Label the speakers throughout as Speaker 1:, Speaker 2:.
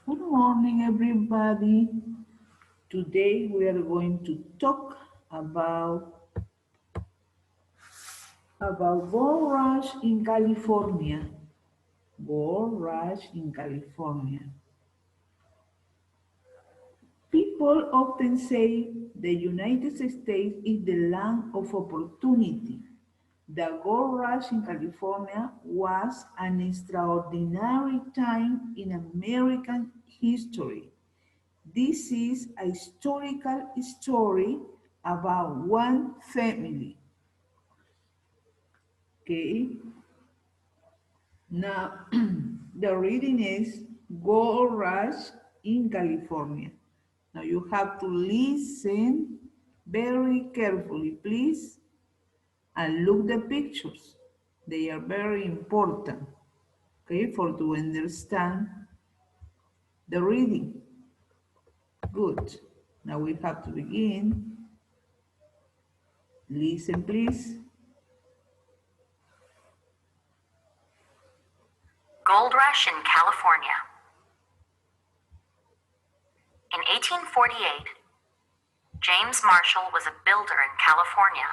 Speaker 1: Good morning, everybody. Today we are going to talk about gold rush in California. Gold rush in California. People often say the United States is the land of opportunity. The gold rush in California was an extraordinary time in American history. This is a historical story about one family. Okay, now the reading is Gold Rush in California. Now you have to listen very carefully, please, and look the pictures. They are very important, okay, for to understand the reading. Good. Now we have to begin. Listen, please.
Speaker 2: Gold Rush in California. In 1848, James Marshall was a builder in California.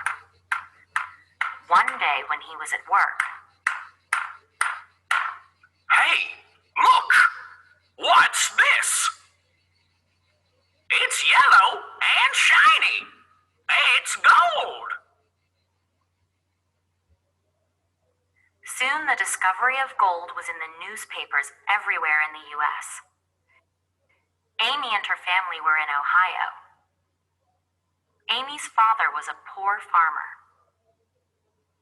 Speaker 2: One day when he was at work,
Speaker 3: Hey, look! What's this? It's yellow and shiny. It's gold.
Speaker 2: soon the discovery of gold was in the newspapers everywhere in the U.S. Amy and her family were in Ohio. Amy's father was a poor farmer.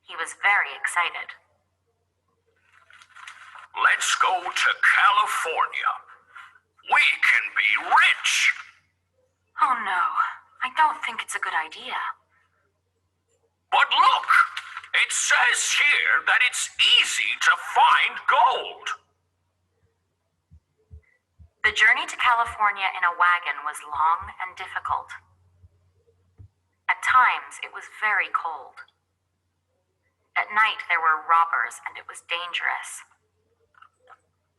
Speaker 2: He was very excited.
Speaker 3: Let's go to California. We can be rich.
Speaker 2: Oh no, I don't think it's a good idea.
Speaker 3: But look, it says here that it's easy to find gold.
Speaker 2: The journey to California in a wagon was long and difficult. At times, it was very cold. At night, there were robbers and it was dangerous.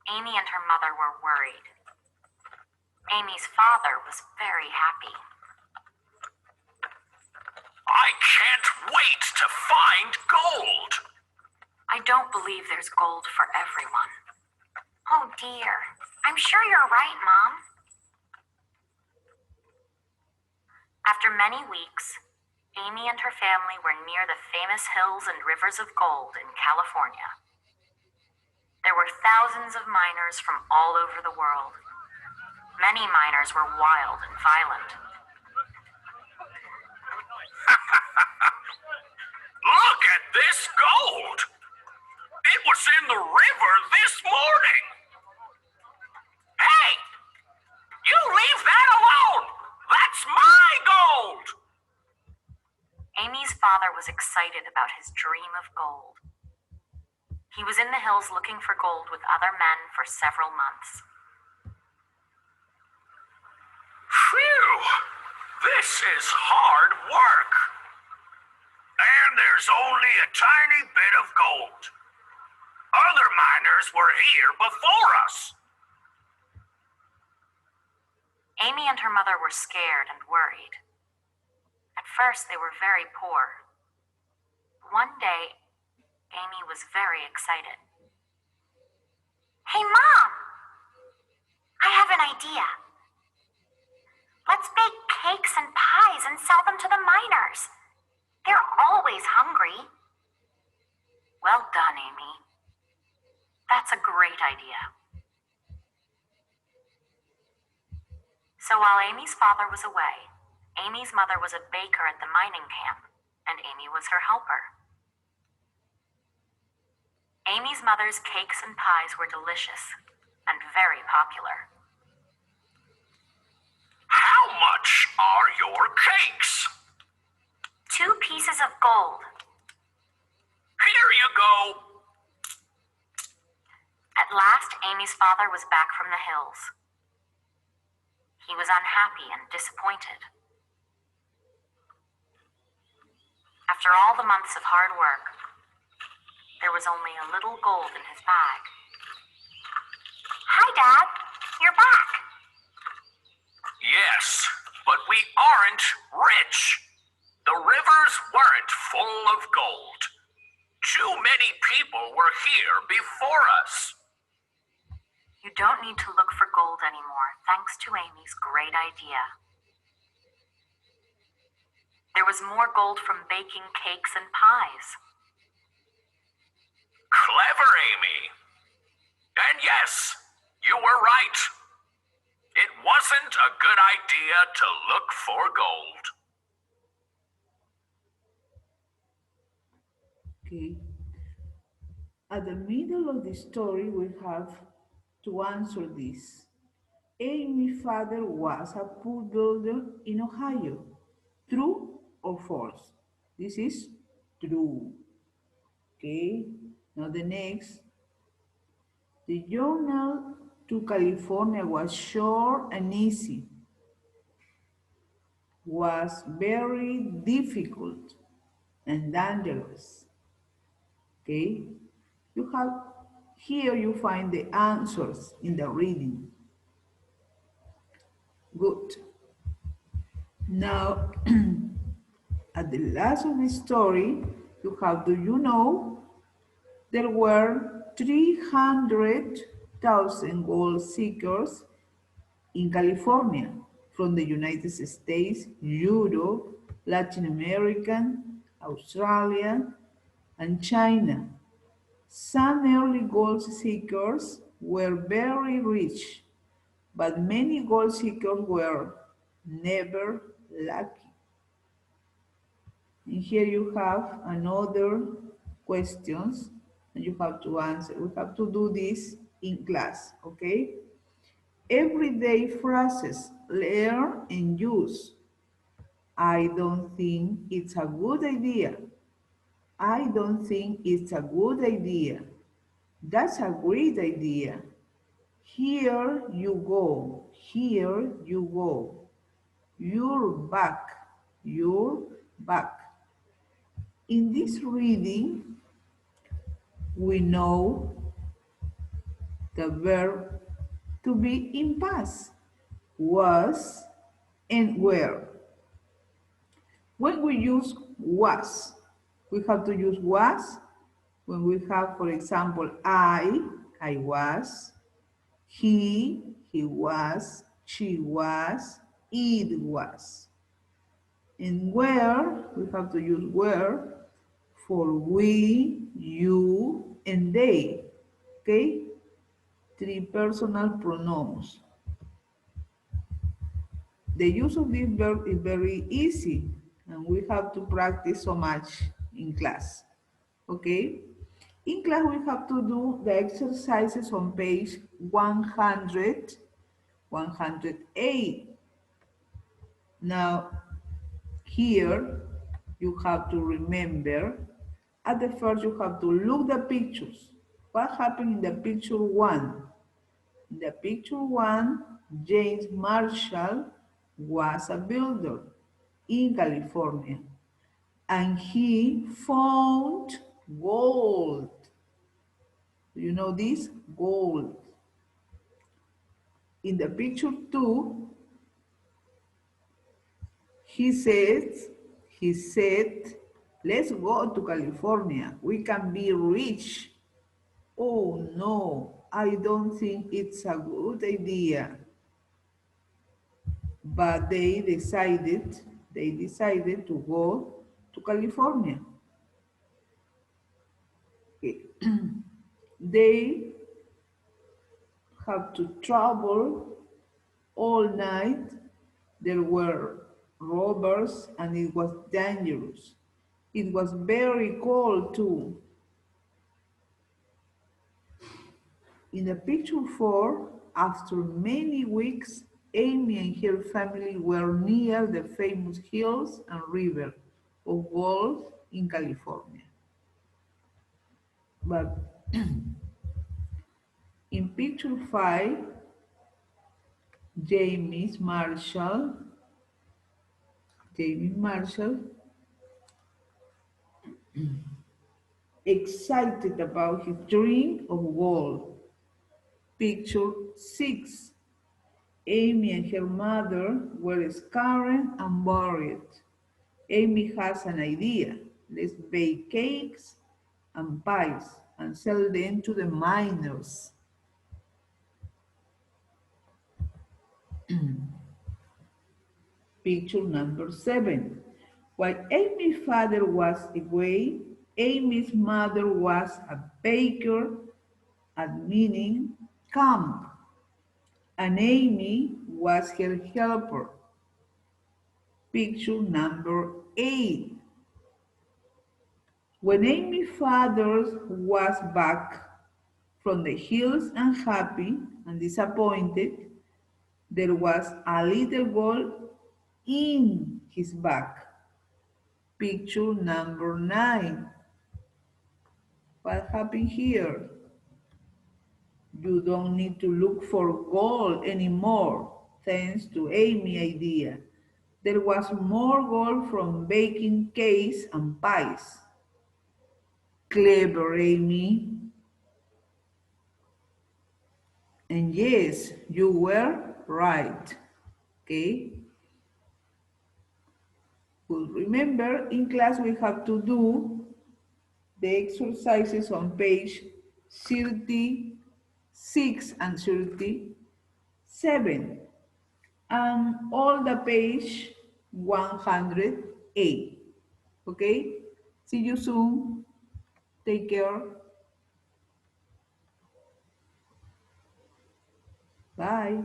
Speaker 2: Amy and her mother were worried. Amy's father was very happy.
Speaker 3: I can't wait to find gold.
Speaker 2: I don't believe there's gold for everyone. Oh dear, I'm sure you're right, Mom. After many weeks, Amy and her family were near the famous hills and rivers of gold in California. There were thousands of miners from all over the world. Many miners were wild and violent.
Speaker 3: Look at this gold. It was in the river this morning. Hey, you leave that alone. That's my gold.
Speaker 2: Amy's father was excited about his dream of gold. He was in the hills looking for gold with other men for several months.
Speaker 3: Phew, this is hard work. And there's only a tiny bit of gold. Other miners were here before us.
Speaker 2: Amy and her mother were scared and worried. At first, they were very poor. One day, Amy was very excited. Hey, Mom! I have an idea. Let's bake cakes and pies and sell them to the miners. They're always hungry. Well done, Amy. That's a great idea. So while Amy's father was away, Amy's mother was a baker at the mining camp, and Amy was her helper. Amy's mother's cakes and pies were delicious and very popular.
Speaker 3: How much are your cakes?
Speaker 2: 2 pieces of gold.
Speaker 3: Here you go.
Speaker 2: At last, Amy's father was back from the hills. He was unhappy and disappointed. After all the months of hard work, there was only a little gold in his bag. Hi, Dad. your back.
Speaker 3: Yes, but we aren't rich. The rivers weren't full of gold. Too many people were here before us.
Speaker 2: You don't need to look for gold anymore, thanks to Amy's great idea. There was more gold from baking cakes and pies.
Speaker 3: Clever, Amy. And yes, you were right. It wasn't a good idea to look for gold.
Speaker 1: Okay. At the middle of the story, we have to answer this. Amy's father was a poor builder in Ohio. True or false? This is true. Okay. Now the next. The journey to California was short and easy. Was very difficult and dangerous. Okay. You have here you find the answers in the reading. Good. Now, at the last of the story, you have, do you know, there were 300,000 gold seekers in California from the United States, Europe, Latin America, Australia, and China. Some early gold seekers were very rich, but many gold seekers were never lucky. And here you have another questions and you have to answer. We have to do this in class, okay? Everyday phrases, learn and use. I don't think it's a good idea. I don't think it's a good idea. That's a great idea. Here you go. Here you go. You're back. You're back. In this reading, we know the verb to be in past, was and were. When we use was, we have to use was when we have, for example, I was, he was, she was, it was. And where, we have to use where for we, you, and they. Okay? Three personal pronouns. The use of this verb is very easy and we have to practice so much in class. Okay? In class, we have to do the exercises on page 100, 108. Now, here, you have to remember, at the first, you have to look the pictures. What happened in the picture one? In the picture one, James Marshall was a builder in California, and he found gold. Do you know this? Gold. In the picture two, he said, let's go to California. We can be rich. Oh no, I don't think it's a good idea. But they decided to go to California. Okay. They have to travel all night. There were robbers and it was dangerous. It was very cold too. In the picture 4, after many weeks, Amy and her family were near the famous hills and river of gold in California. But in picture 5, James Marshall, excited about his dream of gold. Picture 6. Amy and her mother were scared and worried. Amy has an idea. Let's bake cakes and pies and sell them to the miners. Picture number 7. While Amy's father was away, Amy's mother was a baker at meaning camp, and Amy was her helper. Picture number 8. When Amy's father was back from the hills unhappy and disappointed, there was a little gold in his bag. Picture number 9. What happened here? You don't need to look for gold anymore, thanks to Amy's idea. There was more gold from baking cakes and pies. Clever, Amy. And yes, you were right. Okay? Well, remember, in class we have to do the exercises on page 36 and 37 and all the page 108. Okay? See you soon. Take care. Bye.